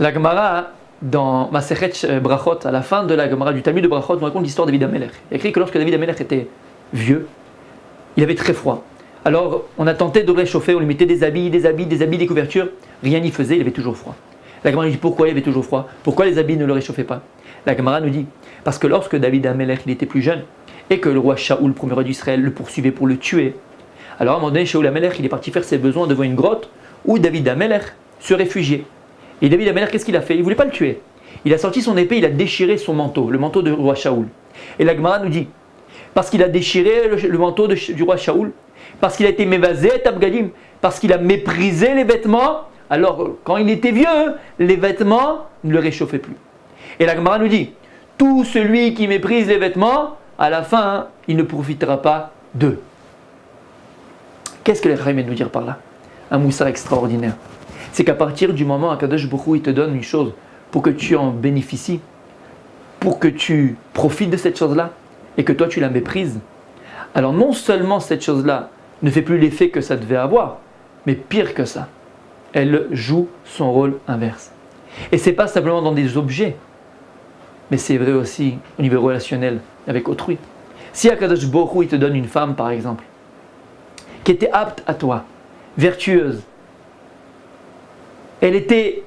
La Gemara, dans Masechet Brachot, à la fin de la Gemara du Talmud de Brachot, nous raconte l'histoire de David HaMelech. Il y a écrit que lorsque David HaMelech était vieux, il avait très froid. Alors, on a tenté de le réchauffer, on lui mettait des habits, des couvertures, rien n'y faisait, il avait toujours froid. La Gemara nous dit pourquoi il avait toujours froid, pourquoi les habits ne le réchauffaient pas. La Gemara nous dit, parce que lorsque David HaMelech il était plus jeune, et que le roi Shaoul, le premier roi d'Israël, le poursuivait pour le tuer, alors à un moment donné, Shaoul HaMelech, il est parti faire ses besoins devant une grotte où David HaMelech se réfugiait. Et David HaMelech, qu'est-ce qu'il a fait? Il ne voulait pas le tuer. Il a sorti son épée, il a déchiré son manteau, le manteau du roi Shaoul. Et la Gemara nous dit, parce qu'il a déchiré le manteau du roi Shaoul, parce qu'il a été mévazé tabgadim, parce qu'il a méprisé les vêtements, alors quand il était vieux, les vêtements ne le réchauffaient plus. Et la Gemara nous dit, tout celui qui méprise les vêtements, à la fin, il ne profitera pas d'eux. Qu'est-ce que les Chachamim viennent nous dire par là? Un moussard extraordinaire. C'est qu'à partir du moment où Akadosh Baruch Hu, il te donne une chose pour que tu en bénéficies, pour que tu profites de cette chose-là, et que toi tu la méprises, alors non seulement cette chose-là ne fait plus l'effet que ça devait avoir, mais pire que ça, elle joue son rôle inverse. Et ce n'est pas simplement dans des objets, mais c'est vrai aussi au niveau relationnel avec autrui. Si Akadosh Baruch Hu, il te donne une femme par exemple, qui était apte à toi, vertueuse, elle était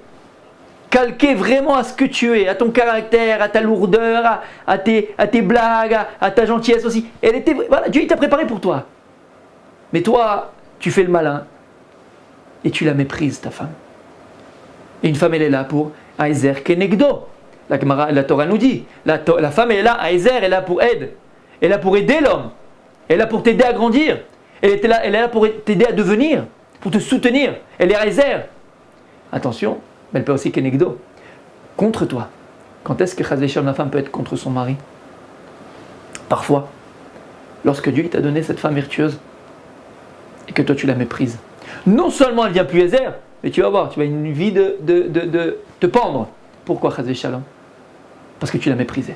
calquée vraiment à ce que tu es, à ton caractère, à ta lourdeur, à tes blagues, à ta gentillesse aussi. Elle était, voilà, Dieu il t'a préparé pour toi. Mais toi, tu fais le malin et tu la méprises, ta femme. Et une femme, elle est là pour Aizer Kenegdo. La Torah nous dit, la femme elle est là, Aizer, elle est là pour aide. Elle est là pour aider l'homme. Elle est là pour t'aider à grandir. Elle est là pour t'aider à devenir, pour te soutenir. Elle est Aizer. Attention, mais elle peut aussi Kenegdo, contre toi. Quand est-ce que Chas v'Shalom, la femme peut être contre son mari? Parfois, lorsque Dieu t'a donné cette femme vertueuse et que toi tu la méprises. Non seulement elle vient plus Aizer, mais tu vas voir, tu vas une vie de te pendre. Pourquoi Chas v'Shalom? Parce que tu l'as méprisée.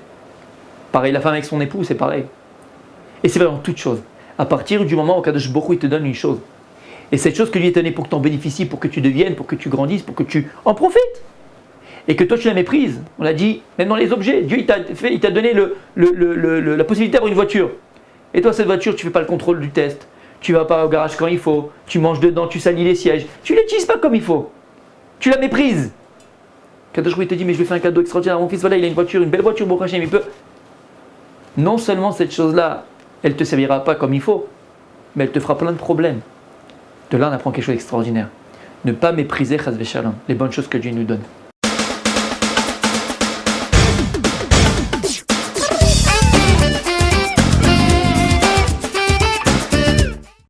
Pareil, la femme avec son époux, c'est pareil. Et c'est vrai dans toute chose. À partir du moment où Kadosh Baruch Hu, il te donne une chose, et cette chose que lui est donnée pour que tu en bénéficies, pour que tu deviennes, pour que tu grandisses, pour que tu en profites, et que toi tu la méprises, on l'a dit, même dans les objets, Dieu il t'a donné la possibilité d'avoir une voiture. Et toi cette voiture, tu ne fais pas le contrôle du test, tu ne vas pas au garage quand il faut, tu manges dedans, tu salis les sièges, tu ne l'utilises pas comme il faut, tu la méprises. Kadosh Baruch Hu, il te dit, mais je lui fais un cadeau extraordinaire à mon fils, voilà, il a une voiture, une belle voiture, Baruch Hashem, il peut. Non seulement cette chose-là, elle ne te servira pas comme il faut, mais elle te fera plein de problèmes. De là, on apprend quelque chose d'extraordinaire. Ne pas mépriser, Chas v'Shalom, les bonnes choses que Dieu nous donne.